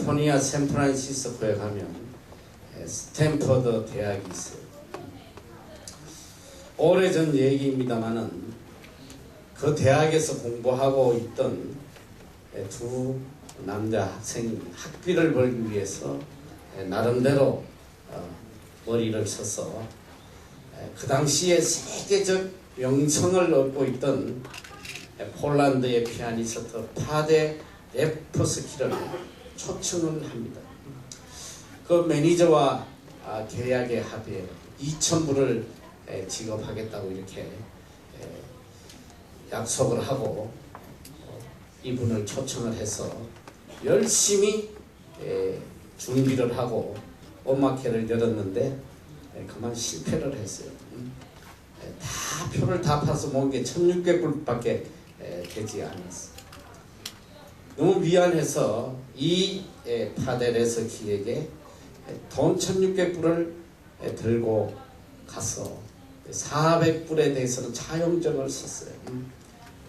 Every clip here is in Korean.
캘리포니아 샌프란시스코에 가면 스탠퍼드 대학이 있어요. 오래전 얘기입니다만은 그 대학에서 공부하고 있던 두 남자 학생이 학비를 벌기 위해서 나름대로 머리를 써서 그 당시에 세계적 명성을 얻고 있던 폴란드의 피아니스트 파데 레프스키를 초청을 합니다. 그 매니저와 계약에 합의해 2,000불을 지급하겠다고 이렇게 약속을 하고 이분을 초청을 해서 열심히 준비를 하고 음악회를 열었는데 그만 실패를 했어요. 다 표를 다 파서 모은 게 1,600불밖에 되지 않았어요. 너무 미안해서 이 파데레스키에게 돈 1,600불을 들고 가서 400불에 대해서는 차용증을 썼어요.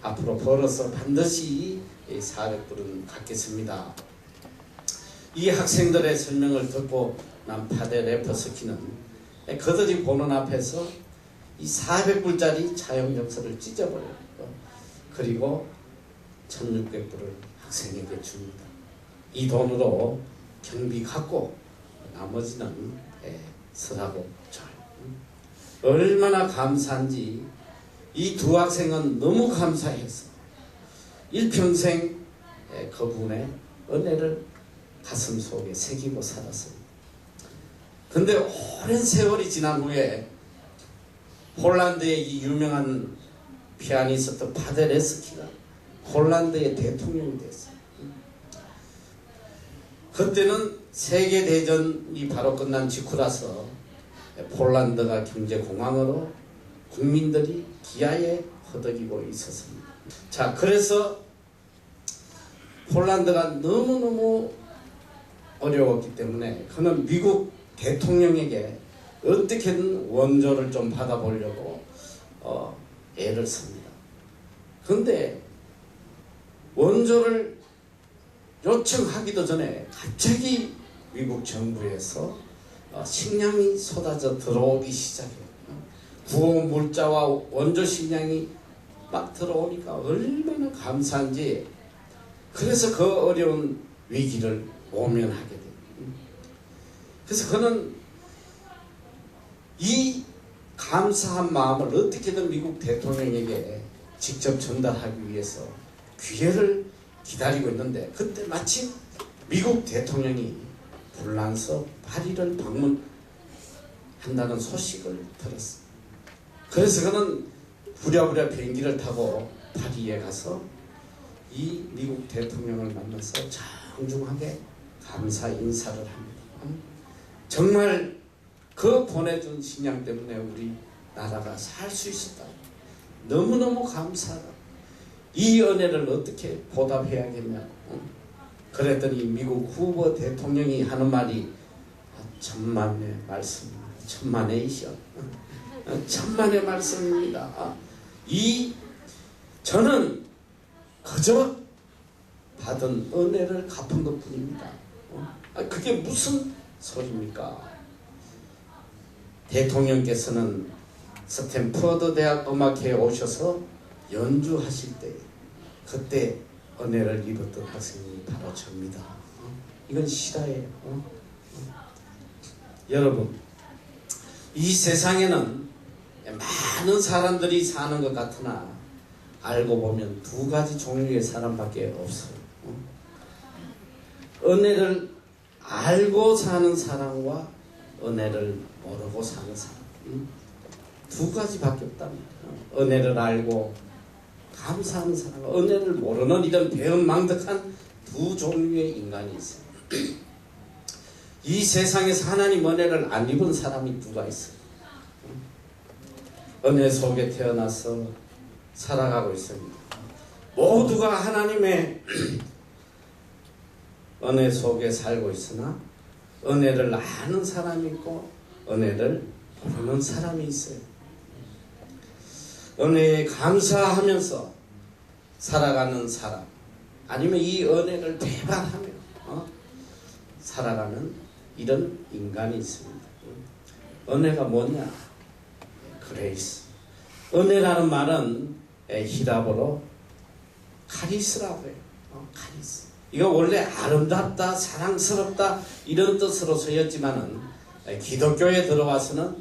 앞으로 벌어서 반드시 400불은 갚겠습니다. 이 학생들의 설명을 듣고 난 파데 레프스키는 그들이 보는 앞에서 이 400불짜리 차용증서를 찢어버려요. 그리고 1,600불을 학생에게 줍니다. 이 돈으로 경비 갖고 나머지는 서라고 줘요. 얼마나 감사한지 이 두 학생은 너무 감사해서 일평생 그분의 은혜를 가슴 속에 새기고 살았습니다. 근데 오랜 세월이 지난 후에 폴란드의 이 유명한 피아니스트 파데레스키가 폴란드의 대통령이 됐어요. 그때는 세계대전이 바로 끝난 직후라서 폴란드가 경제공황으로 국민들이 기아에 허덕이고 있었습니다. 자, 그래서 폴란드가 너무너무 어려웠기 때문에 그는 미국 대통령에게 어떻게든 원조를 좀 받아보려고 애를 씁니다. 그런데 원조를 요청하기도 전에 갑자기 미국 정부에서 식량이 쏟아져 들어오기 시작해요. 구호 물자와 원조 식량이 막 들어오니까 얼마나 감사한지. 그래서 그 어려운 위기를 모면하게 돼요. 그래서 그는 이 감사한 마음을 어떻게든 미국 대통령에게 직접 전달하기 위해서 기회를 기다리고 있는데 그때 마침 미국 대통령이 불란서 파리를 방문한다는 소식을 들었어요. 그래서 그는 부랴부랴 비행기를 타고 파리에 가서 이 미국 대통령을 만나서 정중하게 감사 인사를 합니다. 정말 그 보내준 식량 때문에 우리 나라가 살 수 있었다. 너무너무 감사하다. 이 은혜를 어떻게 보답해야겠냐고. 그랬더니 미국 후보 대통령이 하는 말이 천만의 말씀입니다. 천만의이시여. 천만의 말씀입니다. 저는 그저 받은 은혜를 갚은 것 뿐입니다. 그게 무슨 소리입니까? 대통령께서는 스탠퍼드 대학 음악회에 오셔서 연주하실 때 그때 은혜를 입었던 학생이 바로 접니다. 이건 실화예요. 여러분, 이 세상에는 많은 사람들이 사는 것 같으나 알고 보면 두 가지 종류의 사람밖에 없어요. 은혜를 알고 사는 사람과 은혜를 모르고 사는 사람. 두 가지밖에 없답니다. 은혜를 알고 감사하는 사람과 은혜를 모르는 이런 배은망덕한 두 종류의 인간이 있어요. 이 세상에서 하나님 은혜를 안 입은 사람이 누가 있어요? 은혜 속에 태어나서 살아가고 있습니다. 모두가 하나님의 은혜 속에 살고 있으나 은혜를 아는 사람이 있고 은혜를 모르는 사람이 있어요. 은혜에 감사하면서 살아가는 사람, 아니면 이 은혜를 배반하며 살아가는 이런 인간이 있습니다. 은혜가 뭐냐? 그레이스. 은혜라는 말은 히라보로 카리스라고 해요. 카리스. 이거 원래 아름답다, 사랑스럽다 이런 뜻으로 쓰였지만은 기독교에 들어와서는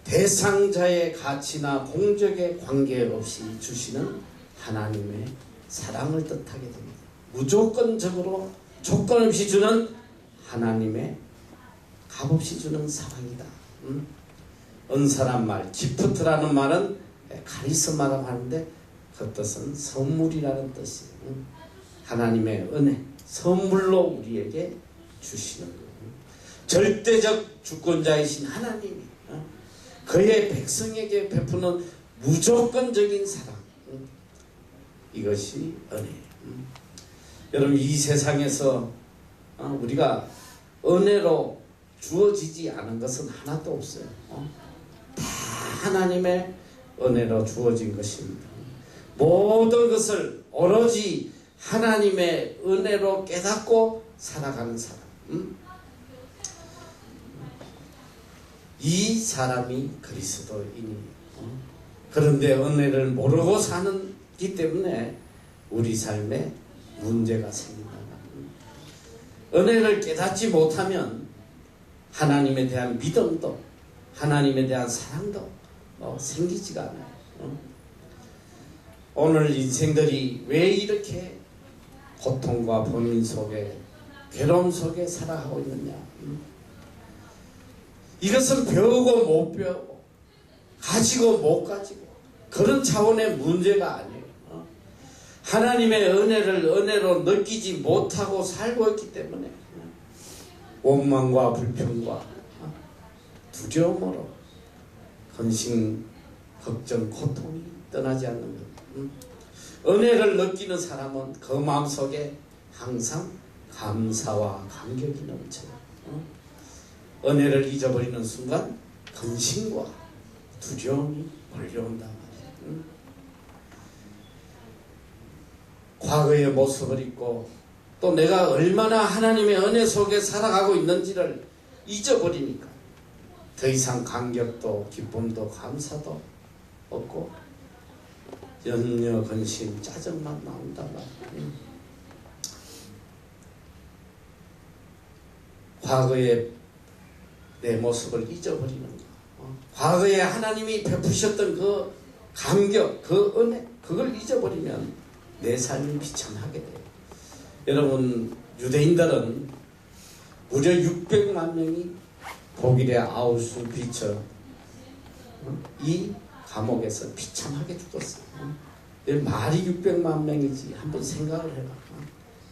대상자의 가치나 공적에 관계없이 주시는 하나님의 사랑을 뜻하게 됩니다. 무조건적으로 조건 없이 주는 하나님의 값없이 주는 사랑이다. 은사란 말, 기프트라는 말은 카리스마라고 하는데 그 뜻은 선물이라는 뜻이에요. 하나님의 은혜, 선물로 우리에게 주시는 거예요. 절대적 주권자이신 하나님이 그의 백성에게 베푸는 무조건적인 사랑, 이것이 은혜예요. 여러분, 이 세상에서 우리가 은혜로 주어지지 않은 것은 하나도 없어요. 다 하나님의 은혜로 주어진 것입니다. 모든 것을 오로지 하나님의 은혜로 깨닫고 살아가는 사람, 이 사람이 그리스도인이에요. 그런데 은혜를 모르고 사는기 때문에 우리 삶에 문제가 생긴다. 은혜를 깨닫지 못하면 하나님에 대한 믿음도 하나님에 대한 사랑도 생기지가 않아요. 오늘 인생들이 왜 이렇게 고통과 범인 속에 괴로움 속에 살아가고 있느냐? 이것은 배우고 못 배우고 가지고 못 가지고 그런 차원의 문제가 아니에요. 하나님의 은혜로 느끼지 못하고 살고 있기 때문에 원망과 불평과 두려움으로 근심, 걱정, 고통이 떠나지 않는 것. 은혜를 느끼는 사람은 그 마음속에 항상 감사와 감격이 넘쳐요. 은혜를 잊어버리는 순간 근심과 두려움이 몰려온단 말이에요. 과거의 모습을 잊고 또 내가 얼마나 하나님의 은혜 속에 살아가고 있는지를 잊어버리니까 더 이상 감격도 기쁨도 감사도 없고 염려, 근심, 짜증만 나온단 말이에요. 과거의 내 모습을 잊어버리는 거. 과거에 하나님이 베푸셨던 그 감격, 그 은혜, 그걸 잊어버리면 내 삶이 비참하게 돼요. 여러분, 유대인들은 무려 600만 명이 독일의 아우슈비츠 이 감옥에서 비참하게 죽었어요. 말이 600만 명이지 한번 생각을 해봐.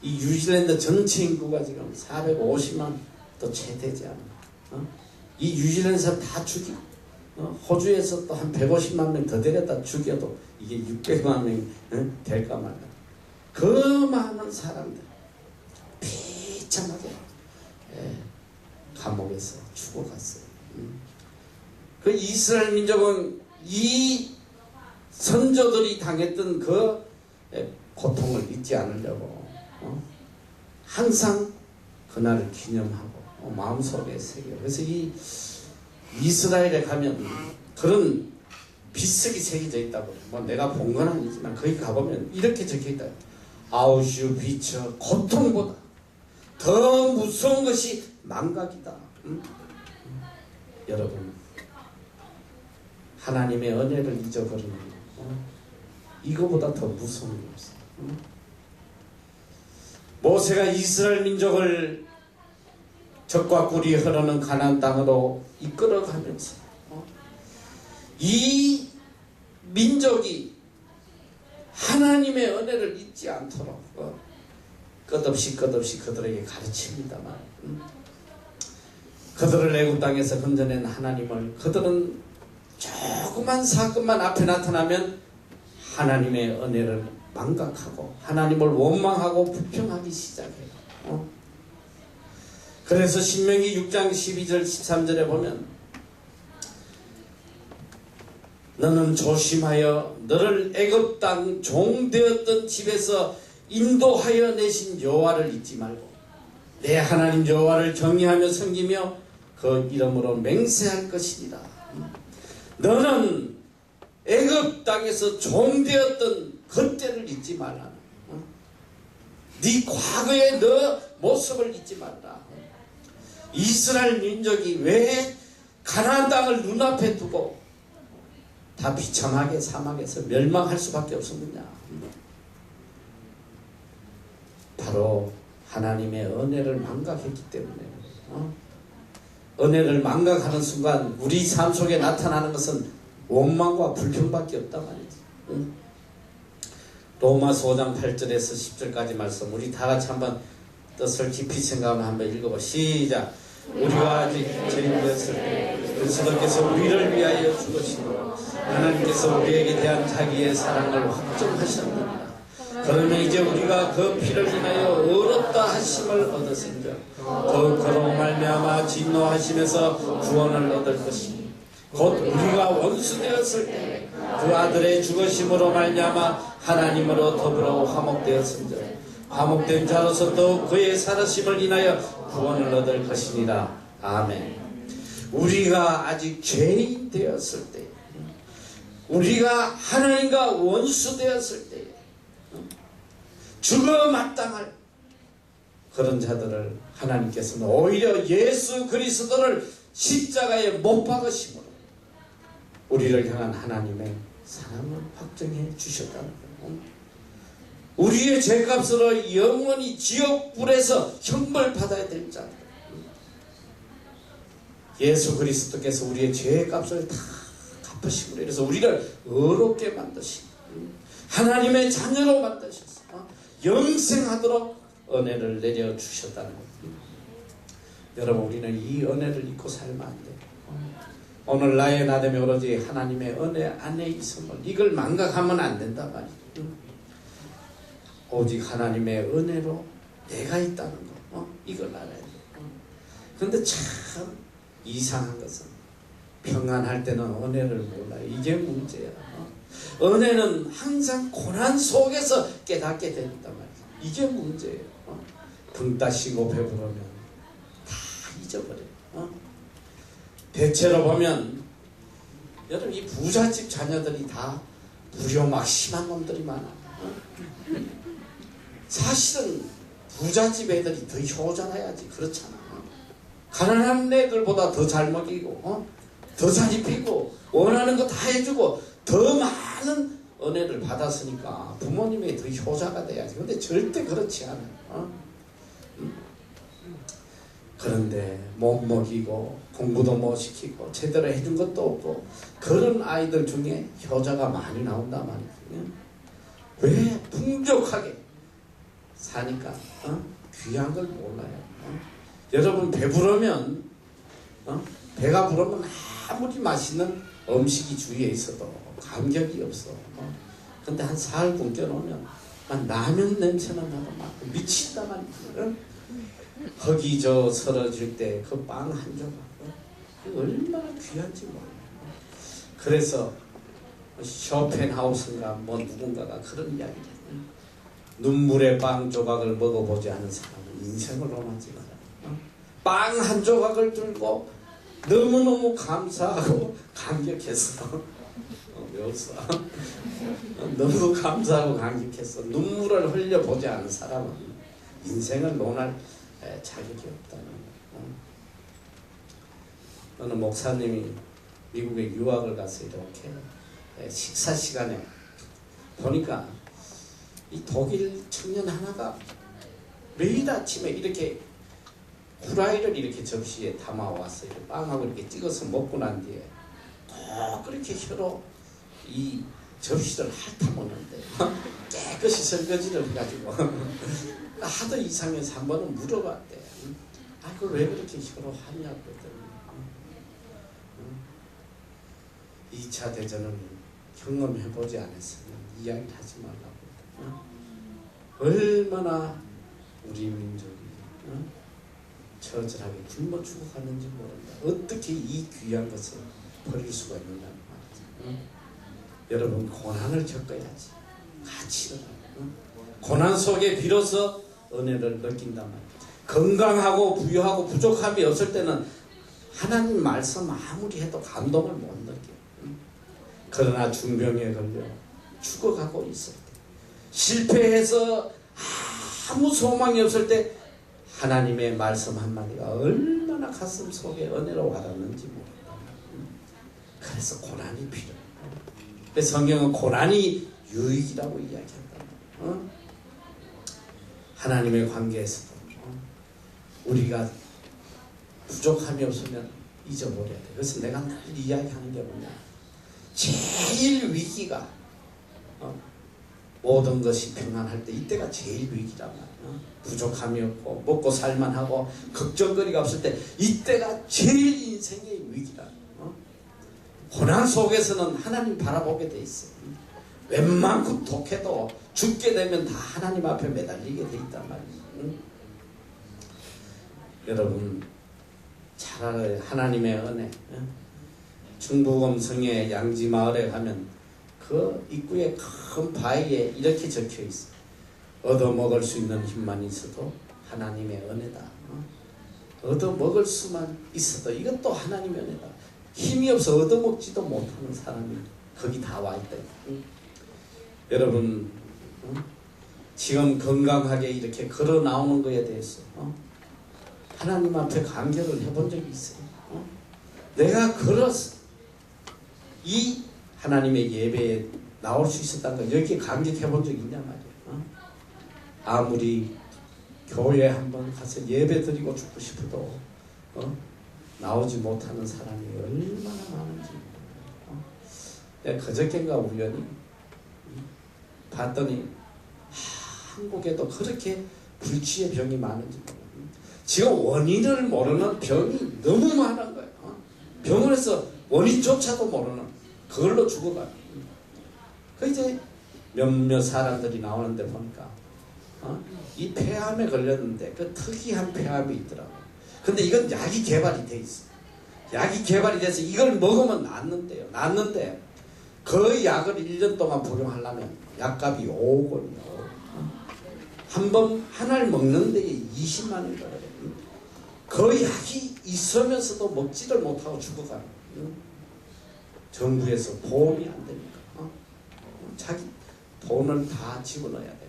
이 뉴질랜드 전체 인구가 지금 450만 더 채 되지 않아. 이 뉴질랜드에서 다 죽이고 호주에서 또 한 150만 명 더 데려다 죽여도 이게 600만 명이 될까 말까. 그 많은 사람들 비참하게 감옥에서 죽어갔어요. 그 이스라엘 민족은 이 선조들이 당했던 그 고통을 잊지 않으려고 항상 그날을 기념하고 마음속에 새겨. 그래서 이 이스라엘에 가면 그런 비석이 새겨져 있다고. 뭐 내가 본 건 아니지만 거기 가보면 이렇게 적혀 있다. 아우슈비츠, 고통보다 더 무서운 것이 망각이다. 여러분, 하나님의 은혜를 잊어버리는 거, 이거보다 더 무서운 게 없어요. 모세가 이스라엘 민족을 적과 꿀이 흐르는 가나안 땅으로 이끌어가면서 이 민족이 하나님의 은혜를 잊지 않도록 끝없이 그들에게 가르칩니다만, 그들을 애굽 땅에서 건져낸 하나님을 그들은 조그만 사건만 앞에 나타나면 하나님의 은혜를 망각하고 하나님을 원망하고 불평하기 시작해요. 그래서 신명기 6장 12절 13절에 보면 너는 조심하여 너를 애굽 땅 종되었던 집에서 인도하여 내신 여호와를 잊지 말고 내 하나님 여호와를 경외하며 섬기며 그 이름으로 맹세할 것이니라. 너는 애굽 땅에서 종되었던 그때를 잊지 말라. 네 과거의 너 모습을 잊지 말라. 이스라엘 민족이 왜 가나안 땅을 눈앞에 두고 다 비참하게 사막에서 멸망할 수밖에 없었느냐? 바로 하나님의 은혜를 망각했기 때문에. 은혜를 망각하는 순간 우리 삶 속에 나타나는 것은 원망과 불평밖에 없단 말이지. 로마서 5장 8절에서 10절까지 말씀 우리 다 같이 한번 뜻을 깊이 생각하면 한번 읽어봐. 시작. 우리가 아직 죄인되었을 때 그리스도께서 우리를 위하여 죽으시고 하나님께서 우리에게 대한 자기의 사랑을 확정하셨느니라. 그러면 이제 우리가 그 피를 인하여 의롭다 하심을 얻었은즉 그 그로 말미암아 진노하심에서 구원을 얻을 것이니 곧 우리가 원수 되었을 때 그 아들의 죽으심으로 말미암아 하나님으로 더불어 화목되었은즉 화목된 자로서 더욱 그의 살으심을 인하여 구원을 얻을 것이니라. 아멘. 우리가 아직 죄인 되었을 때, 우리가 하나님과 원수 되었을 때 죽어 마땅할 그런 자들을 하나님께서는 오히려 예수 그리스도를 십자가에 못 박으심으로 우리를 향한 하나님의 사랑을 확정해 주셨다는 거예요. 우리의 죄값으로 영원히 지옥불에서 형벌 받아야 될 자들, 예수 그리스도께서 우리의 죄값을 다 갚으심으로 그래서 우리를 의롭게 만드시고 하나님의 자녀로 만드셔서 영생하도록 은혜를 내려주셨다는 거예요. 여러분, 우리는 이 은혜를 잊고 살면 안 돼요. 오늘 나의 나됨이 오로지 하나님의 은혜 안에 있음을 이걸 망각하면 안 된다 말이에요. 오직 하나님의 은혜로 내가 있다는 거, 이걸 알아야 돼요. 그런데 참 이상한 것은 평안할 때는 은혜를 몰라요. 이게 문제야. 은혜는 항상 고난 속에서 깨닫게 된단 말이에요. 이게 문제예요. 붕 따시고 배부르면 다 잊어버려요. 대체로 보면 여러분, 이 부잣집 자녀들이 다 무료막 심한 놈들이 많아. 사실은 부잣집 애들이 더 효자라야지. 그렇잖아. 가난한 애들보다 더 잘 먹이고 더 잘 입히고 원하는 거 다 해주고 더 많은 은혜를 받았으니까 부모님이 더 효자가 돼야지. 근데 절대 그렇지 않아요. 그런데 못 먹이고 공부도 못 시키고 제대로 해준 것도 없고 그런 아이들 중에 효자가 많이 나온단 말이에요. 왜? 풍족하게 사니까 귀한 걸 몰라요. 여러분, 배부르면 배가 부르면 아무리 맛있는 음식이 주위에 있어도 감격이 없어. 근데 한 사흘 굶겨 놓으면 라면 냄새나 나고 막 미친단 말이에요. 허기 저 설어질 때 그 빵 한 조각 얼마나 귀한지 몰라요. 그래서 쇼펜하우스인가 뭐 누군가가 그런 이야기를 해요. 눈물의 빵 조각을 먹어보지 않은 사람은 인생을 원하지 않아요. 빵 한 조각을 들고 너무너무 감사하고 감격했어. 왜 웃어? 너무 감사하고 감격했어. 눈물을 흘려보지 않은 사람은 인생을 논할 자격이 없다는 거예요. 어느 목사님이 미국에 유학을 가서 이렇게 식사 시간에 보니까 이 독일 청년 하나가 매일 아침에 이렇게 후라이를 이렇게 접시에 담아와서 이렇게 빵하고 이렇게 찍어서 먹고 난 뒤에 꼭 그렇게 혀로 이 접시를 핥아먹는데 깨끗이 설거지를 해가지고 하도 이상해서 한 번은 물어봤대. 그걸 왜 그렇게 혀로 하냐고 그랬더니 2차 대전을 경험해보지 않았으면 이야기를 하지 말라고 그랬더니 얼마나 우리 민족이 처절하게 굶어 죽어가는지 모른다. 어떻게 이 귀한 것을 버릴 수가 있느냐는 말이죠. 여러분, 고난을 겪어야지 같이 일어나요. 고난 속에 비로소 은혜를 느낀단 말이에요. 건강하고 부유하고 부족함이 없을 때는 하나님 말씀 아무리 해도 감동을 못 느껴. 그러나 중병에 걸려 죽어가고 있을 때, 실패해서 아무 소망이 없을 때 하나님의 말씀 한마디가 얼마나 가슴 속에 은혜로 와닿는지 모른다. 그래서 고난이 필요해. 그래서 성경은 고난이 유익이라고 이야기한다. 하나님의 관계에서도 우리가 부족함이 없으면 잊어버려야 돼. 그래서 내가 늘 이야기하는 게 뭐냐, 제일 위기가 모든 것이 평안할 때 이때가 제일 위기란 말이야. 부족함이 없고 먹고 살만하고 걱정거리가 없을 때 이때가 제일 인생의 위기다. 고난 속에서는 하나님 바라보게 돼 있어. 웬만큼 독해도 죽게 되면 다 하나님 앞에 매달리게 돼 있단 말이야. 여러분 잘 알아요. 하나님의 은혜. 중부검성의 양지마을에 가면 그 입구에 큰 바위에 이렇게 적혀 있어. 얻어먹을 수 있는 힘만 있어도 하나님의 은혜다. 얻어먹을 수만 있어도 이것도 하나님의 은혜다. 힘이 없어 얻어먹지도 못하는 사람이 거기 다 와 있다. 여러분 지금 건강하게 이렇게 걸어 나오는 거에 대해서 하나님 앞에 간격을 해본 적이 있어요. 내가 걸어서 이 하나님의 예배에 나올 수 있었다는 거, 여기에 감격해 본 적이 있냐 말이야. 아무리 교회에 한번 가서 예배 드리고 죽고 싶어도 나오지 못하는 사람이 얼마나 많은지. 내가 그저께인가 우연히 봤더니 한국에도 그렇게 불치의 병이 많은지. 지금 원인을 모르는 병이 너무 많은 거예요. 병원에서 원인조차도 모르는 그걸로 죽어가요. 그 이제 몇몇 사람들이 나오는데 보니까 이 폐암에 걸렸는데 그 특이한 폐암이 있더라고. 근데 이건 약이 개발이 돼 있어. 약이 개발이 돼서 이걸 먹으면 낫는데요. 낫는데 그 약을 1년 동안 복용하려면 약값이 5억 원이요. 한 알 먹는 데 20만 원 들어요. 그 약이 있으면서도 먹지를 못하고 죽어가는 거예요. 정부에서 보험이 안 되니까 자기 돈을 다 집어넣어야 돼요.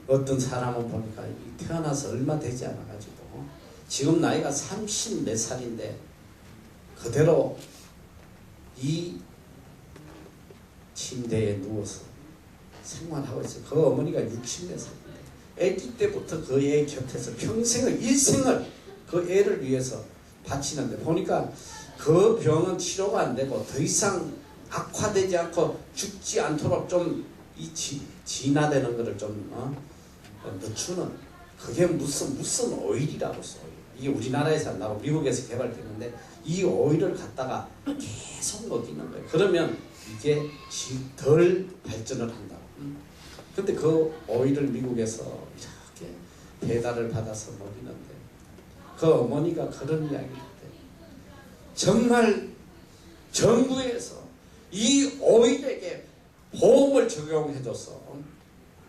어떤 사람은 보니까 태어나서 얼마 되지 않아가지고 지금 나이가 30 몇 살인데 그대로 이 침대에 누워서 생활하고 있어요. 그 어머니가 60 몇 살인데 아기 때부터 그 애 곁에서 평생을 일생을 그 애를 위해서 바치는데 보니까 그 병은 치료가 안 되고 더 이상 악화되지 않고 죽지 않도록 좀 이 진화되는 거를 좀 늦추는, 그게 무슨 오일이라고 써. 이게 우리나라에서 안 나오고 미국에서 개발됐는데 이 오일을 갖다가 계속 먹이는 거예요. 그러면 이게 덜 발전을 한다고. 근데 그 오일을 미국에서 이렇게 배달을 받아서 먹이는데 그 어머니가 그런 이야기를 했대요. 정말 정부에서 이 오일에게 보험을 적용해줘서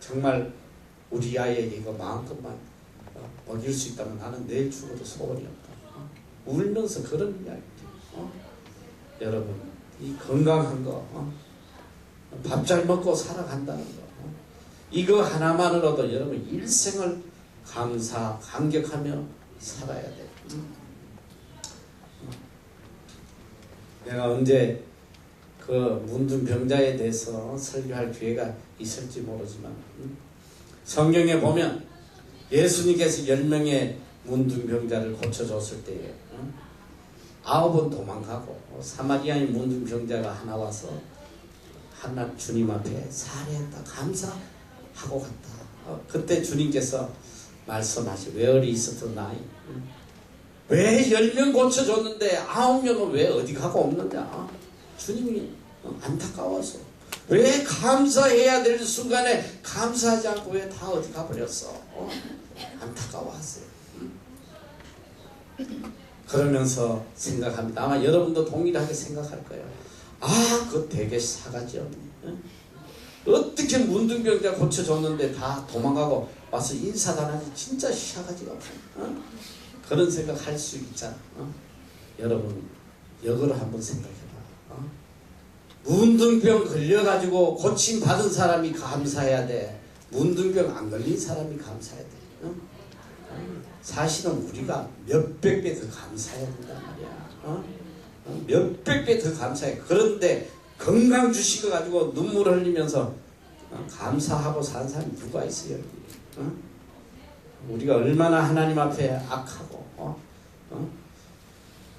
정말 우리 아이에게 이거 마음껏만 먹일 수 있다면 나는 내일 죽어도 소원이 없다. 울면서 그런 이야기죠. 여러분 이 건강한 거, 밥 잘 먹고 살아간다는 거, 이거 하나만으로도 여러분 일생을 감격하며 살아야 돼. 내가 언제 그 문둥병자에 대해서 설교할 기회가 있을지 모르지만 성경에 보면 예수님께서 10명의 문둥병자를 고쳐줬을 때에 9은 도망가고 사마리아인 문둥병자가 하나 와서 하나 주님 앞에 살해했다 감사하고 갔다. 그때 주님께서 말씀하시, 왜 있었던 나이, 왜 10명 고쳐줬는데 9명은 왜 어디 가고 없느냐. 주님이 안타까워서 왜 감사해야 될 순간에 감사하지 않고 왜 다 어디 가버렸어. 안타까워하세요. 그러면서 생각합니다. 아마 여러분도 동일하게 생각할 거예요. 그거 되게 사가지 없네. 어떻게 문둥병자 고쳐줬는데 다 도망가고 와서 인사단하지 진짜 시작하지가 없어. 그런 생각할 수 있잖아. 여러분 역으로 한번 생각해봐. 문둥병 걸려가지고 고침 받은 사람이 감사해야 돼. 문둥병 안 걸린 사람이 감사해야 돼. 사실은 우리가 몇백 배 더 감사해야 된단 말이야. 몇백 배 더 감사해. 그런데 건강 주신 거 가지고 눈물 흘리면서 감사하고 사는 사람이 누가 있어요? 여기? 우리가 얼마나 하나님 앞에 악하고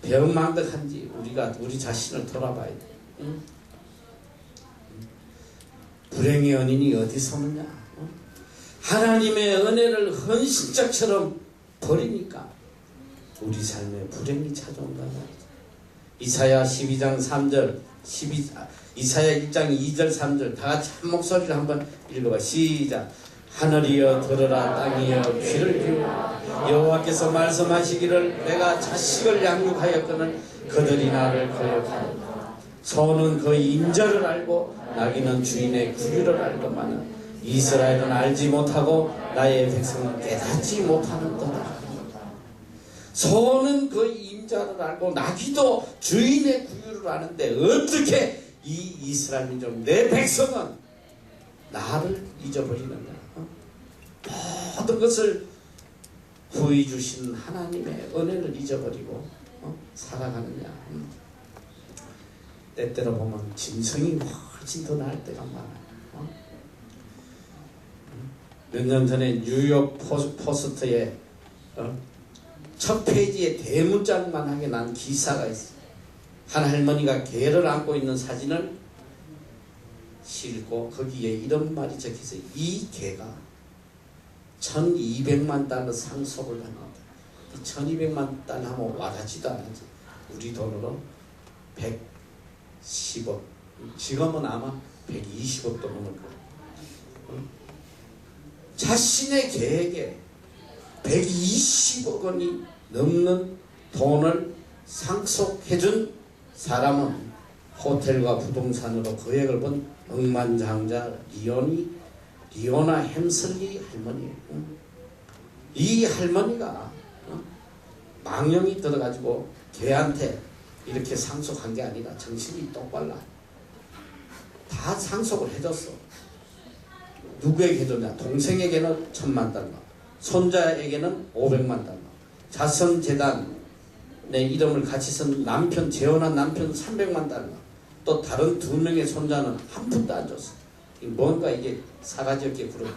배은망덕한지 우리가 우리 자신을 돌아봐야 돼. 불행의 연인이 어디서 오느냐? 하나님의 은혜를 헌신짝처럼 버리니까 우리 삶에 불행이 찾아온다는 말이죠. 이사야 12장 3절, 이사야 1장 2절 3절 다 같이 한 목소리를 한번 읽어봐. 시작. 하늘이여 들으라, 땅이여 귀를 기울여. 여호와께서 말씀하시기를 내가 자식을 양육하였거늘 그들이 나를 거역하였다. 소는 그 인자를 알고 나귀는 주인의 구유를 알더만은 이스라엘은 알지 못하고 나의 백성은 깨닫지 못하는도다. 소는 그 인자를 알고 나귀도 주인의 구유를 아는데 어떻게 이 이스라엘 민족 내 백성은 나를 잊어버리느냐. 모든 것을 후히 주신 하나님의 은혜를 잊어버리고 살아가느냐. 때때로 보면 짐승이 훨씬 더 나을 때가 많아요. 몇 년 전에 뉴욕 포스트에 첫 페이지에 대문짝만하게 난 기사가 있어요. 한 할머니가 개를 안고 있는 사진을 싣고 거기에 이런 말이 적혀있어요. 이 개가 1200만 달러 상속을 합니다. 이 1200만 달러 하면 와닿지도 않지. 우리 돈으로 110억, 지금은 아마 120억도 넘을 거예요. 자신의 개에게 120억 원이 넘는 돈을 상속해준 사람은 호텔과 부동산으로 거액을 번 억만장자 리오나 햄슬리 할머니예요. 이 할머니가 망령이 들어가지고 개한테 이렇게 상속한 게 아니라 정신이 똑발라. 다 상속을 해줬어. 누구에게 해줬냐? 동생에게는 1000만 달러, 손자에게는 500만 달러, 자선재단의 이름을 같이 쓴 남편, 재혼한 남편 300만 달러, 또 다른 2명의 손자는 한 푼도 안 줬어. 뭔가 이게 사가지 없게 굴어.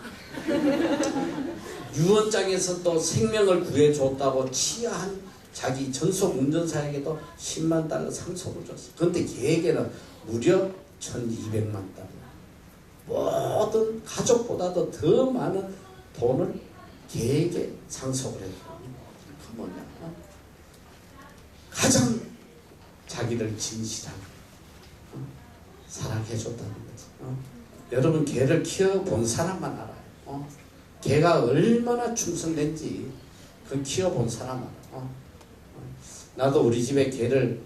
유언장에서 또 생명을 구해줬다고 치하한 자기 전속 운전사에게도 10만 달러 상속을 줬어. 그런데 걔에게는 무려 1200만 달러. 모든 가족보다도 더 많은 돈을 걔에게 상속을 했다. 그 뭐냐? 가장 자기를 진실하게 사랑해줬다는 거지. 여러분 개를 키워본 사람만 알아요. 개가 얼마나 충성된지 그 키워본 사람 알아요. 나도 우리 집에 개를,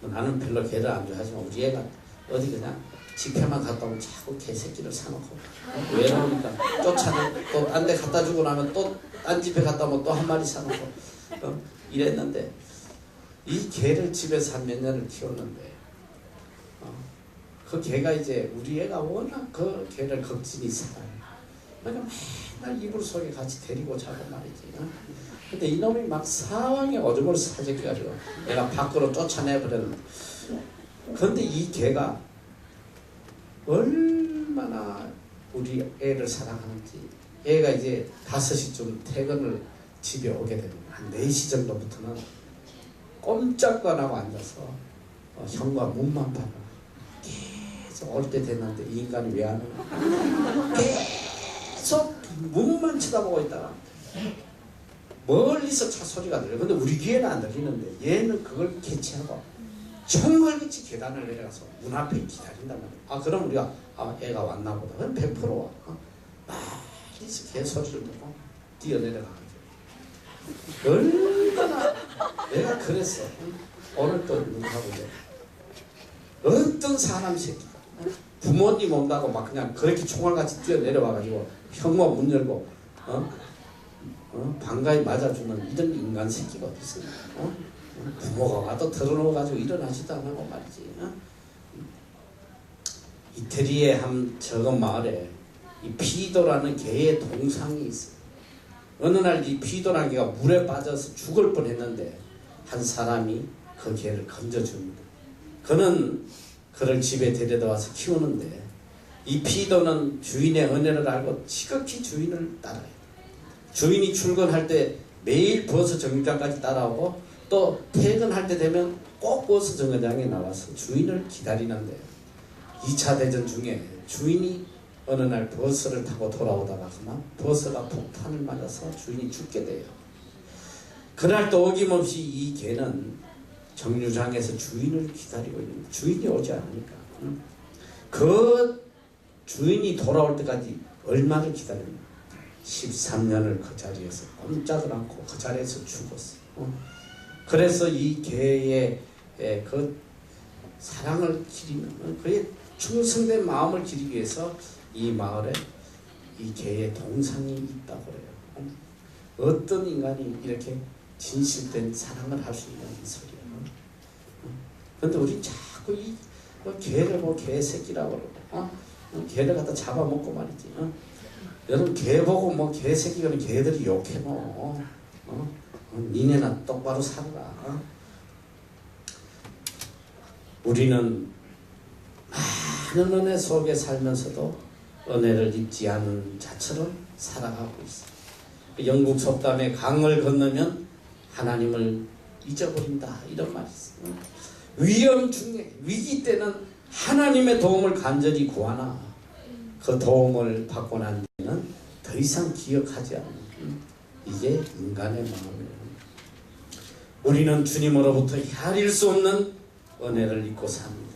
나는 별로 개를 안 좋아하지만 우리 애가 어디 그냥 집회만 갔다 오면 자꾸 개새끼를 사놓고 왜 그러니까 쫓아내, 또 딴 데 갖다 주고 나면 또 딴 집에 갔다 오면 또 한 마리 사놓고 이랬는데 이 개를 집에서 한 몇 년을 키웠는데 그 개가 이제 우리 애가 워낙 그 개를 걱진히 사랑해. 그러니까 맨날 이불 속에 같이 데리고 자고 말이지. 근데 이놈이 막 사왕에 오줌을 사재껴가지고 애가 밖으로 쫓아내버렸는데, 근데 이 개가 얼마나 우리 애를 사랑하는지, 애가 이제 5시쯤 퇴근을 집에 오게 되면 한 4시 정도부터는 꼼짝도 안 하고 앉아서 형과 문만 봐봐. 계속 올 때 됐는데 이 인간이 왜 안 오나? 계속 문만 쳐다보고 있다가 멀리서 차 소리가 들려. 근데 우리 귀에는 안 들리는데 얘는 그걸 캐치하고 정말같이 계단을 내려가서 문 앞에 기다린단 말이야. 그럼 우리가 애가 왔나 보다. 그럼 100% 와. 멀리서 개 소리를 듣고 뛰어내려가가지고 얼마나 내가 그랬어. 오늘 또 누가 보자. 어떤 사람 새끼가 부모님 온다고 막 그냥 그렇게 총알같이 뛰어내려와가지고 형모 문 열고 반가이 맞아주는 이런 인간 새끼가 어디 있어요? 부모가 와도 털어놓아가지고 일어나지도 안 하고 말이지. 이태리의 한 적은 마을에 이 피도라는 개의 동상이 있어요. 어느 날 이 피도라는 개가 물에 빠져서 죽을 뻔했는데 한 사람이 그 개를 건져줍니다. 그는 그를 집에 데려다 와서 키우는데 이 피도는 주인의 은혜를 알고 지극히 주인을 따라요. 주인이 출근할 때 매일 버스 정류장까지 따라오고 또 퇴근할 때 되면 꼭 버스 정류장에 나와서 주인을 기다리는데 2차 대전 중에 주인이 어느 날 버스를 타고 돌아오다가 그만 버스가 폭탄을 맞아서 주인이 죽게 돼요. 그날 또 어김없이 이 개는 정류장에서 주인을 기다리고 있는데 주인이 오지 않으니까 그 주인이 돌아올 때까지 얼마를 기다렸나? 13년을 그 자리에서 꼼짝을 않고 그 자리에서 죽었어. 그래서 이 개의 그 사랑을 기리는 그의 충성된 마음을 기리기 위해서 이 마을에 이 개의 동상이 있다고 그래요. 어떤 인간이 이렇게 진실된 사랑을 할 수 있는 소리야. 그런데 우리 자꾸 이 개를 뭐 개새끼라고 그러고 개를 갖다 잡아먹고 말이지. 여러분 개 보고 뭐 개새끼는 개들이 욕해 뭐. 니네나 똑바로 살아라. 우리는 많은 은혜 속에 살면서도 은혜를 잊지 않은 자처럼 살아가고 있어. 영국 속담에 강을 건너면 하나님을 잊어버린다 이런 말이 있어. 위험 중에 위기 때는 하나님의 도움을 간절히 구하나 그 도움을 받고 난 뒤에는 더 이상 기억하지 않는 이게 인간의 마음이에요. 우리는 주님으로부터 헤아릴 수 없는 은혜를 잊고 삽니다.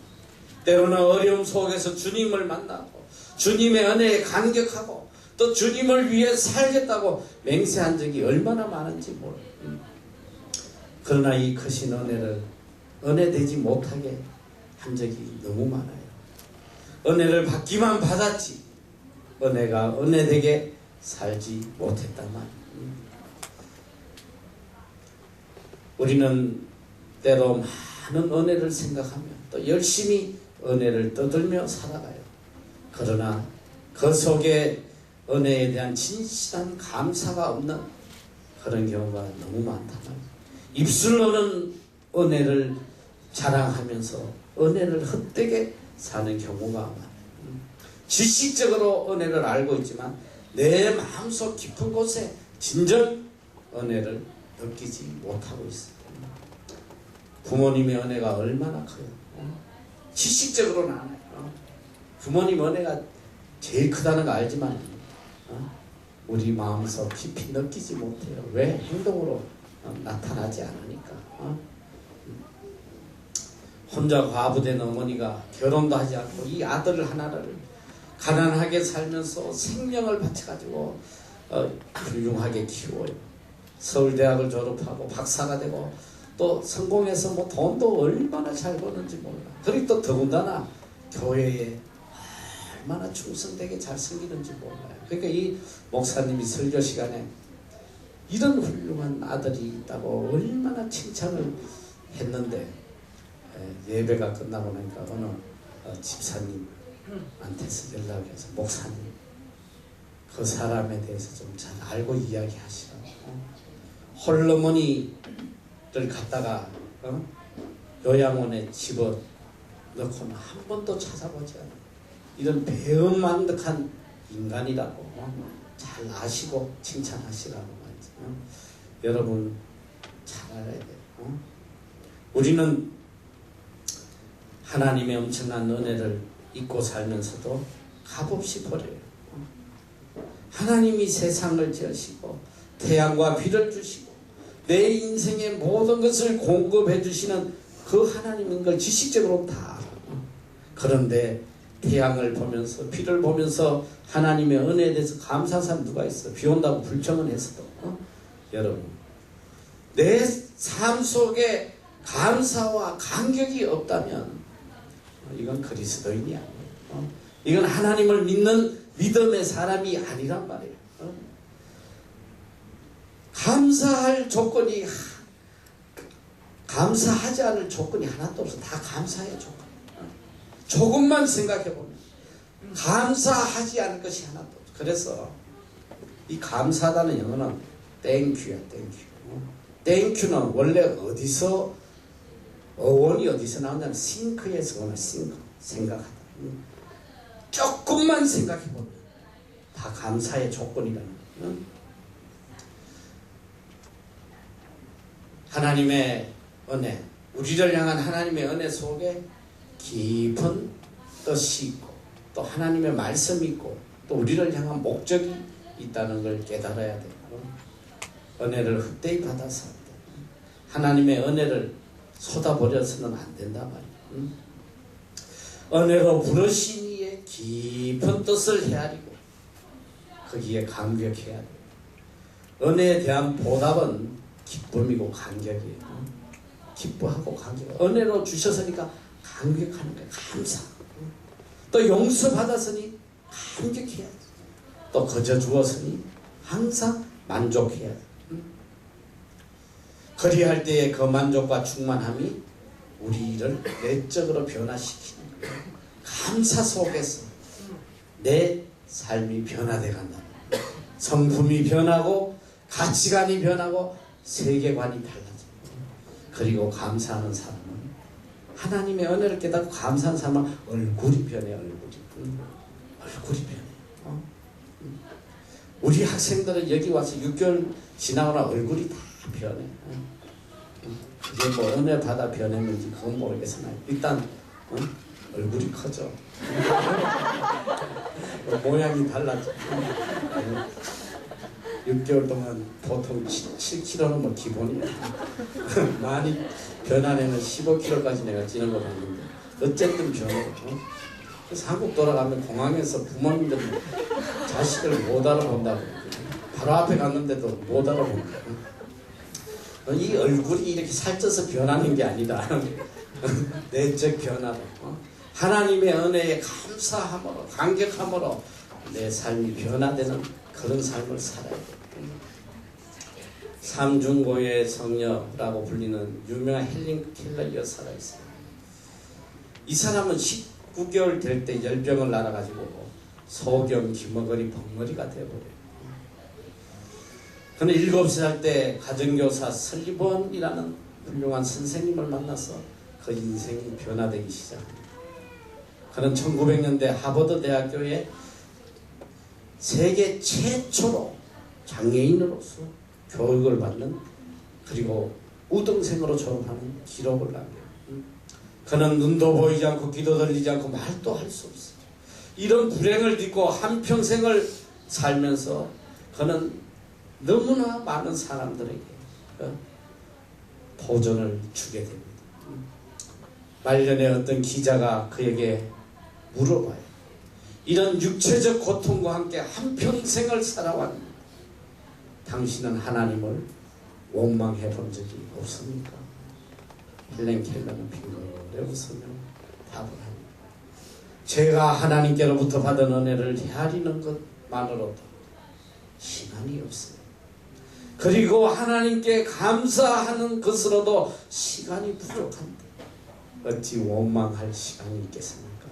때로는 어려움 속에서 주님을 만나고 주님의 은혜에 감격하고 또 주님을 위해 살겠다고 맹세한 적이 얼마나 많은지 몰라요. 그러나 이 크신 은혜를 은혜되지 못하게 한 적이 너무 많아요. 은혜를 받기만 받았지 은혜가 은혜되게 살지 못했단 말이에요. 우리는 때로 많은 은혜를 생각하며 또 열심히 은혜를 떠들며 살아가요. 그러나 그 속에 은혜에 대한 진실한 감사가 없는 그런 경우가 너무 많단 말이에요. 입술로는 은혜를 자랑하면서 은혜를 헛되게 사는 경우가 많아요. 지식적으로 은혜를 알고 있지만 내 마음속 깊은 곳에 진정 은혜를 느끼지 못하고 있어요. 부모님의 은혜가 얼마나 커요. 지식적으로는 알아요. 부모님 은혜가 제일 크다는 거 알지만 우리 마음속 깊이 느끼지 못해요. 왜? 행동으로 나타나지 않으니까. 혼자 과부된 어머니가 결혼도 하지 않고 이 아들 하나를 가난하게 살면서 생명을 바쳐가지고 훌륭하게 키워요. 서울대학을 졸업하고 박사가 되고 또 성공해서 뭐 돈도 얼마나 잘 버는지 몰라. 그리고 또 더군다나 교회에 얼마나 충성되게 잘 섬기는지 몰라요. 그러니까 이 목사님이 설교 시간에 이런 훌륭한 아들이 있다고 얼마나 칭찬을 했는데 예배가 끝나고 나니까 어느 집사님한테서 연락해서 목사님 그 사람에 대해서 좀 잘 알고 이야기하시라고. 홀어머니를 갖다가 요양원에 집어넣고는 한 번도 찾아보지 않아요. 이런 배은망덕한 인간이라고 잘 아시고 칭찬하시라고 말이죠. 여러분 잘 알아야 돼요. 우리는 하나님의 엄청난 은혜를 잊고 살면서도 값없이 버려요. 하나님이 세상을 지으시고 태양과 비를 주시고 내 인생의 모든 것을 공급해 주시는 그 하나님인 걸 지식적으로 다 알아요. 그런데 태양을 보면서 비를 보면서 하나님의 은혜에 대해서 감사한 사람 누가 있어? 비 온다고 불평은 했어도 여러분 내 삶 속에 감사와 감격이 없다면 이건 그리스도인이 아니에요. 이건 하나님을 믿는 믿음의 사람이 아니란 말이에요. 감사할 조건이, 감사하지 않을 조건이 하나도 없어. 다 감사의 조건. 조금만 생각해보면 감사하지 않을 것이 하나도 없어. 그래서 이 감사하다는 영어는 땡큐야, 땡큐. 땡큐는 원래 어디서, 어원이 어디서 나오냐면 싱크에서 오는 싱크, 생각하다. 조금만 생각해보면 다 감사의 조건이라는 거예요. 하나님의 은혜, 우리를 향한 하나님의 은혜 속에 깊은 뜻이 있고 또 하나님의 말씀이 있고 또 우리를 향한 목적이 있다는 걸 깨달아야 돼요. 은혜를 헛되이 받아서 하나님의 은혜를 쏟아버려서는 안 된단 말이에요. 은혜로 부르신 이의 깊은 뜻을 헤아리고 거기에 감격해야 돼요. 은혜에 대한 보답은 기쁨이고 감격이에요. 기뻐하고 감격. 은혜로 주셨으니까 감격하는 거예요. 감사. 또 용서받았으니 감격해야지. 또 거저 주었으니 항상 만족해야지. 그리할 때의 그 만족과 충만함이 우리를 내적으로 변화시키는 거예요. 감사 속에서 내 삶이 변화돼 간다. 성품이 변하고 가치관이 변하고 세계관이 달라져. 그리고 감사하는 사람은 하나님의 은혜를 깨닫고 감사하는 사람은 얼굴이 변해. 얼굴이 변해. 우리 학생들은 여기 와서 6개월 지나고 나 얼굴이 다 변해. 그게 뭐 은혜 받아 변했는지 그건 모르겠으나 일단 얼굴이 커져. 모양이 달라져. 6개월 동안 보통 7kg는 뭐 기본이야. 많이 변한 애는 15kg까지 내가 찌는 거 봤는데 어쨌든 변해. 그래서 한국 돌아가면 공항에서 부모님들 자식을 못 알아본다고. 바로 앞에 갔는데도 못 알아본다. 이 얼굴이 이렇게 살쪄서 변하는 게 아니다. 내적 변화로 하나님의 은혜에 감사함으로 감격함으로 내 삶이 변화되는 그런 삶을 살아야 돼. 삼중고의 성녀라고 불리는 유명한 헬린 켈러 여사가 있어요. 이 사람은 19개월 될 때 열병을 날아가지고 소경, 기머거리, 벙어리가 되어버려요. 그는 7살 때 가정교사 설리번이라는 훌륭한 선생님을 만나서 그 인생이 변화되기 시작합니다. 그는 1900년대 하버드 대학교에 세계 최초로 장애인으로서 교육을 받는 그리고 우등생으로 졸업하는 기록을 남겨요. 그는 눈도 보이지 않고 귀도 들리지 않고 말도 할 수 없어요. 이런 불행을 딛고 한평생을 살면서 그는 너무나 많은 사람들에게 도전을 주게 됩니다. 말년에 어떤 기자가 그에게 물어봐요. 이런 육체적 고통과 함께 한평생을 살아왔는데 당신은 하나님을 원망해 본 적이 없습니까? 헬렌 켈러는 빙그레 웃으며 답을 합니다. 제가 하나님께로부터 받은 은혜를 헤아리는 것만으로도 시간이 없어요. 그리고 하나님께 감사하는 것으로도 시간이 부족한데 어찌 원망할 시간이 있겠습니까?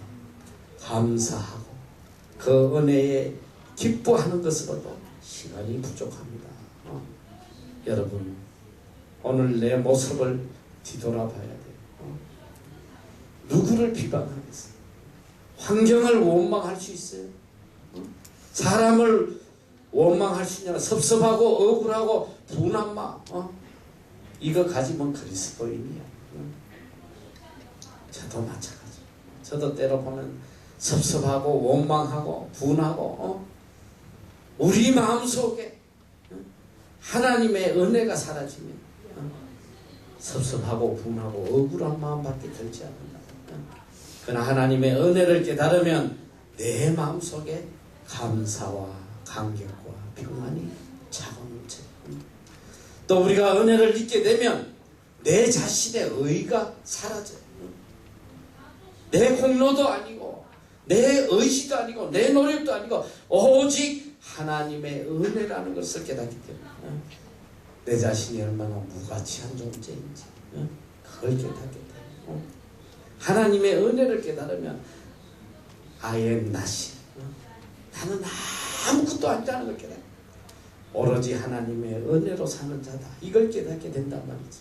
감사하고 그 은혜에 기뻐하는 것으로도 시간이 부족합니다. 여러분 오늘 내 모습을 뒤돌아봐야 돼요. 누구를 비방하겠어요? 환경을 원망할 수 있어요? 사람을 원망할 수 있냐? 섭섭하고 억울하고 분한 마음 이거 가지면 그리스도인이야. 저도 마찬가지. 저도 때로 보면 섭섭하고 원망하고 분하고 우리 마음속에 하나님의 은혜가 사라지면 섭섭하고 분하고 억울한 마음밖에 들지 않는다. 그러나 하나님의 은혜를 깨달으면 내 마음속에 감사와 감격과 평안이 차고넘쳐. 또 우리가 은혜를 잊게 되면 내 자신의 의의가 사라져요. 내 공로도 아니고 내 의지도 아니고 내 노력도 아니고 오직 하나님의 은혜라는 것을 깨닫기 때문에 내 자신이 얼마나 무가치한 존재인지 그걸 깨닫게 돼요. 하나님의 은혜를 깨달으면 I am nothing. 나는 아무것도 아니라는 걸 깨달아요. 오로지 하나님의 은혜로 사는 자다. 이걸 깨닫게 된단 말이지.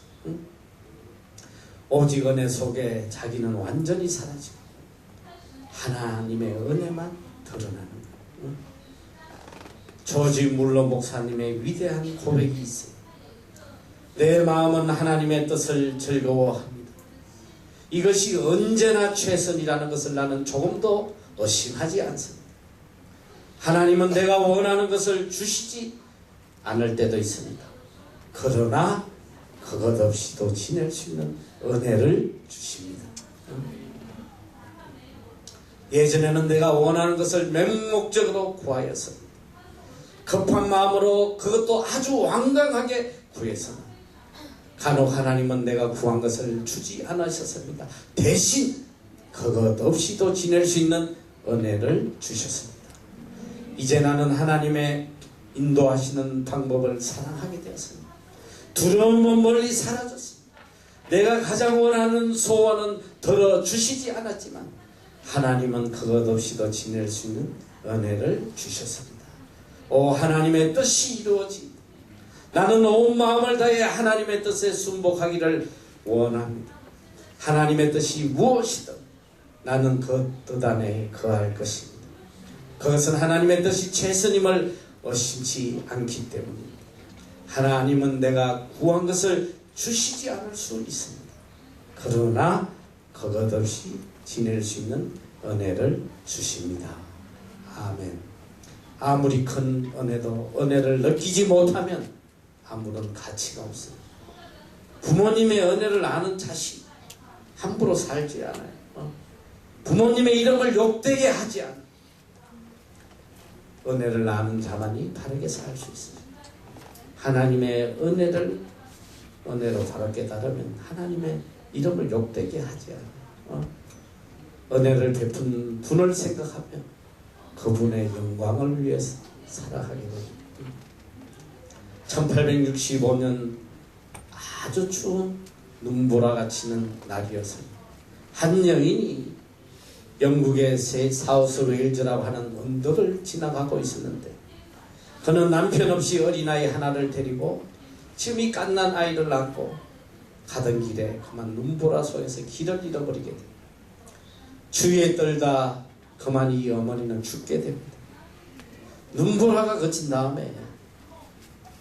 오직 은혜 속에 자기는 완전히 사라지고 하나님의 은혜만 드러나는 거예요. 조지 물러 목사님의 위대한 고백이 있어요. 내 마음은 하나님의 뜻을 즐거워합니다. 이것이 언제나 최선이라는 것을 나는 조금도 의심하지 않습니다. 하나님은 내가 원하는 것을 주시지 않을 때도 있습니다. 그러나 그것 없이도 지낼 수 있는 은혜를 주십니다. 예전에는 내가 원하는 것을 맹목적으로 구하였습니다. 급한 마음으로 그것도 아주 완강하게 구했습니다. 간혹 하나님은 내가 구한 것을 주지 않으셨습니다. 대신 그것 없이도 지낼 수 있는 은혜를 주셨습니다. 이제 나는 하나님의 인도하시는 방법을 사랑하게 되었습니다. 두려움은 멀리 사라졌습니다. 내가 가장 원하는 소원은 들어주시지 않았지만 하나님은 그것 없이도 지낼 수 있는 은혜를 주셨습니다. 오, 하나님의 뜻이 이루어집니다. 나는 온 마음을 다해 하나님의 뜻에 순복하기를 원합니다. 하나님의 뜻이 무엇이든 나는 그 뜻 안에 거할 것입니다. 그것은 하나님의 뜻이 최선임을 의심치 않기 때문입니다. 하나님은 내가 구한 것을 주시지 않을 수 있습니다. 그러나 그것 없이 지낼 수 있는 은혜를 주십니다. 아멘. 아무리 큰 은혜도 은혜를 느끼지 못하면 아무런 가치가 없습니다. 부모님의 은혜를 아는 자식 함부로 살지 않아요. 부모님의 이름을 욕되게 하지 않아요. 은혜를 아는 자만이 바르게 살 수 있습니다. 하나님의 은혜로 바로 깨달으면 하나님의 이름을 욕되게 하지 않아요. 은혜를 베푼 분을 생각하며 그분의 영광을 위해서 살아가게 됩니다. 1865년 아주 추운 눈보라가 치는 날이었습니다. 한 여인이 영국의 사우스 웨일즈라고 하는 언덕을 지나가고 있었는데 그는 남편 없이 어린아이 하나를 데리고 지금 이 갓난 아이를 안고 가던 길에 그만 눈보라 속에서 길을 잃어버리게 됩니다. 추위에 떨다 그만 이 어머니는 죽게 됩니다. 눈보라가 그친 다음에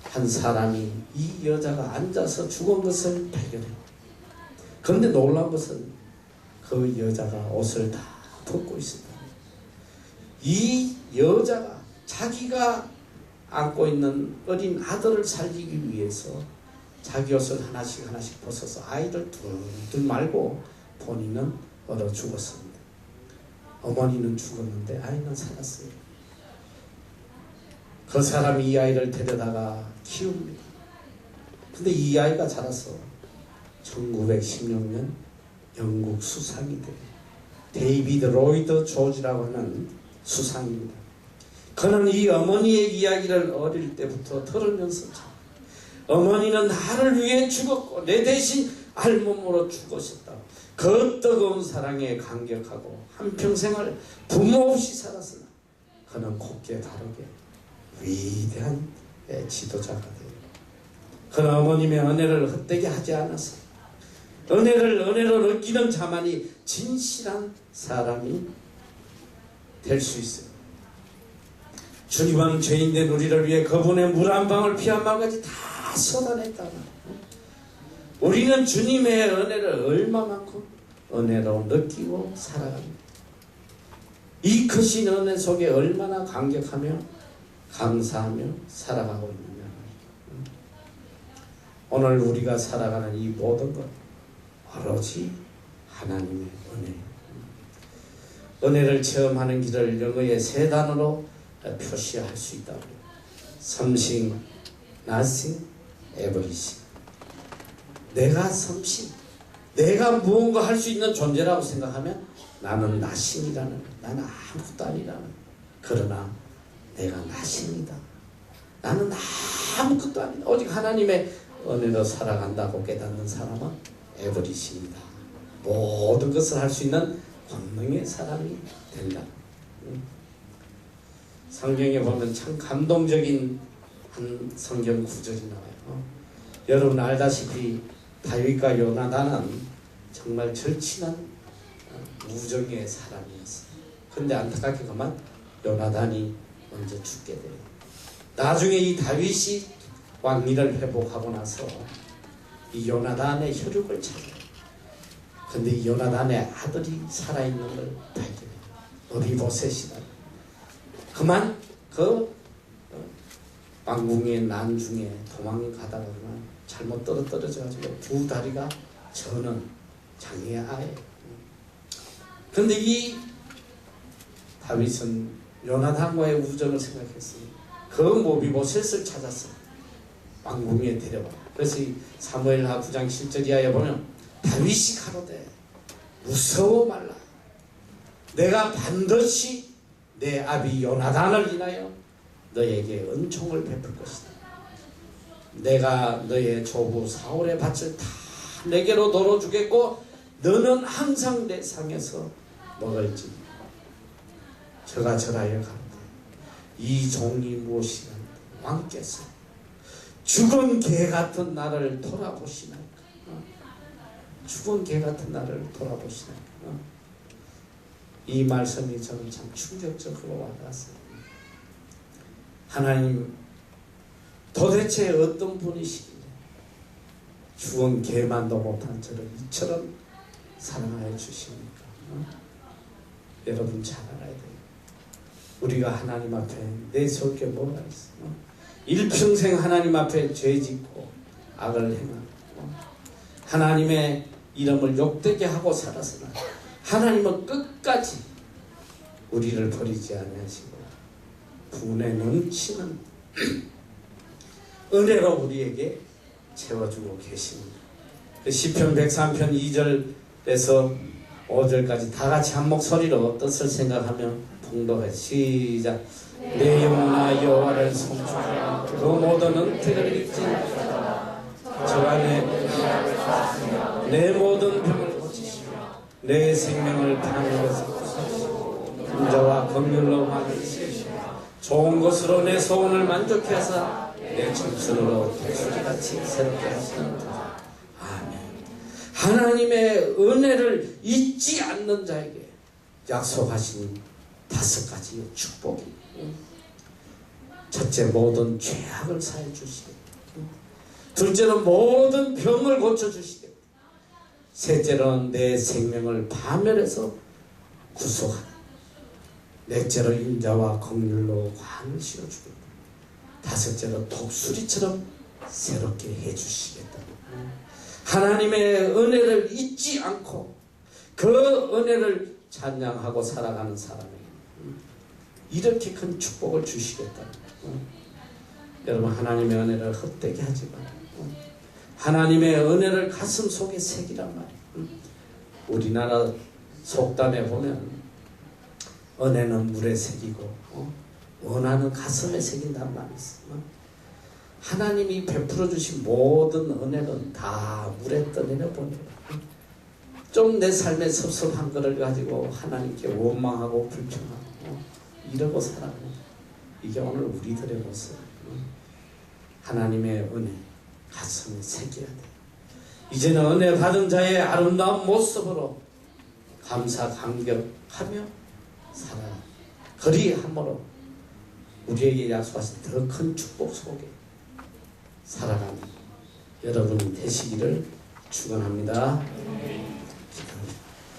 한 사람이 이 여자가 앉아서 죽은 것을 발견해요. 그런데 놀라운 것은 그 여자가 옷을 다 벗고 있습니다. 이 여자가 자기가 안고 있는 어린 아들을 살리기 위해서 자기 옷을 하나씩 벗어서 아이를 둘둘 말고 본인은 얼어 죽었습니다. 어머니는 죽었는데 아이는 살았어요. 그 사람이 이 아이를 데려다가 키웁니다. 근데 이 아이가 자라서 1916년 영국 수상이 돼요. 데이비드 로이드 조지라고 하는 수상입니다. 그는 이 어머니의 이야기를 어릴 때부터 들으면서 어머니는 나를 위해 죽었고 내 대신 알몸으로 죽으셨다. 그 뜨거운 사랑에 감격하고 한평생을 부모 없이 살았으나 그는 곱게 다르게 위대한 지도자가 되어 그는 어머님의 은혜를 헛되게 하지 않았어요. 은혜로 느끼는 자만이 진실한 사람이 될 수 있어요. 주님은 죄인된 우리를 위해 그분의 물 한 방울 피 한 방울까지 다 쏟아냈다고. 우리는 주님의 은혜를 얼마만큼 은혜로 느끼고 살아갑니다. 이 크신 은혜 속에 얼마나 감격하며 감사하며 살아가고 있느냐. 오늘 우리가 살아가는 이 모든 것 오로지 하나님의 은혜. 은혜를 체험하는 길을 영어의 세 단어로 표시할 수 있다고. something, nothing, everything. 내가 something, 내가 무언가 할 수 있는 존재라고 생각하면 나는 나신이라는, 나는 아무것도 아니라는, 그러나 내가 나신이다. 나는 아무것도 아니다. 오직 하나님의 은혜로 살아간다고 깨닫는 사람은 에브리십니다. 모든 것을 할 수 있는 권능의 사람이 된다. 성경에 보면 참 감동적인 한 성경 구절이 나와요. 여러분 알다시피 다윗과 요나단은 정말 절친한 우정의 사람이었어요. 그런데 안타깝게 그만 요나단이 먼저 죽게 돼요. 나중에 이 다윗이 왕위를 회복하고 나서 이 요나단의 혈육을 찾아요. 근데 이 요나단의 아들이 살아있는 걸 발견해요. 머비보셋이다. 그만 그 왕궁의 난중에 도망이 가다가 그만 잘못 떨어져가지고 두 다리가 저는 장애아예요. 근데 이 다윗은 요나단과의 우정을 생각했어요. 그 머비보셋을 찾았어요. 왕궁에 데려와. 그래서 이 사무엘하 9장 10절 이하에 보면 다윗이 가로되 무서워 말라. 내가 반드시 내 아비 요나단을 인하여 너에게 은총을 베풀 것이다. 내가 너의 조부 사울의 밭을 다 내게로 돌어주겠고 너는 항상 내 상에서 먹을지. 저가 절하여 가로되 이 종이 무엇이냐. 왕께서 죽은 개 같은 나를 돌아보시나이까. 죽은 개 같은 나를 돌아보시나이까. 이 말씀이 저는 참 충격적으로 와닿았어요. 하나님 도대체 어떤 분이시길래 죽은 개만도 못한 저를 이처럼 사랑하여 주십니까? 여러분 잘 알아야 돼요. 우리가 하나님 앞에 내세울 게 뭐가 있어? 일평생 하나님 앞에 죄짓고 악을 행하고 하나님의 이름을 욕되게 하고 살았으나 하나님은 끝까지 우리를 버리지 아니하시고 분에 넘치는 은혜로 우리에게 채워주고 계십니다. 그 시편 103편 2절에서 5절까지 다 같이 한 목소리로 뜻을 생각하며 봉독해 시작. 내 영혼아 여호와를 송축하라. 그 모든 은택을 잊지 말라. 저 안에 내 모든 병을 고치시며 내 생명을 편안하게 고치시고 인자와 긍휼로 만드시시며 좋은 것으로 내 소원을 만족해 하사 내 청춘으로 독수리같이 새롭게 하시는다. 아멘. 하나님의 은혜를 잊지 않는 자에게 약속하신 5가지의 축복이, 첫째 모든 죄악을 사해 주시겠다. 둘째로 모든 병을 고쳐주시겠다. 셋째로는 내 생명을 파멸해서 구속하라. 넷째로 인자와 긍휼로 광을 씌워주겠다. 다섯째로 독수리처럼 새롭게 해주시겠다. 하나님의 은혜를 잊지 않고 그 은혜를 찬양하고 살아가는 사람에게 이렇게 큰 축복을 주시겠다. 여러분 하나님의 은혜를 헛되게 하지 마라. 하나님의 은혜를 가슴 속에 새기란 말이에요. 우리나라 속담에 보면 은혜는 물에 새기고 원하는 가슴에 새긴다는 말이 있어요. 하나님이 베풀어 주신 모든 은혜는 다 물에 떠내려 보내요. 좀 내 삶에 섭섭한 것을 가지고 하나님께 원망하고 불평하고 이러고 살아가는 이게 오늘 우리들의 모습. 하나님의 은혜 가슴에 새겨야 돼. 이제는 은혜 받은 자의 아름다운 모습으로 감사 감격하며 살아라. 그리함으로 우리에게 약속하신 더 큰 축복 속에 살아가는 여러분이 되시기를 축원합니다. 기도합시다.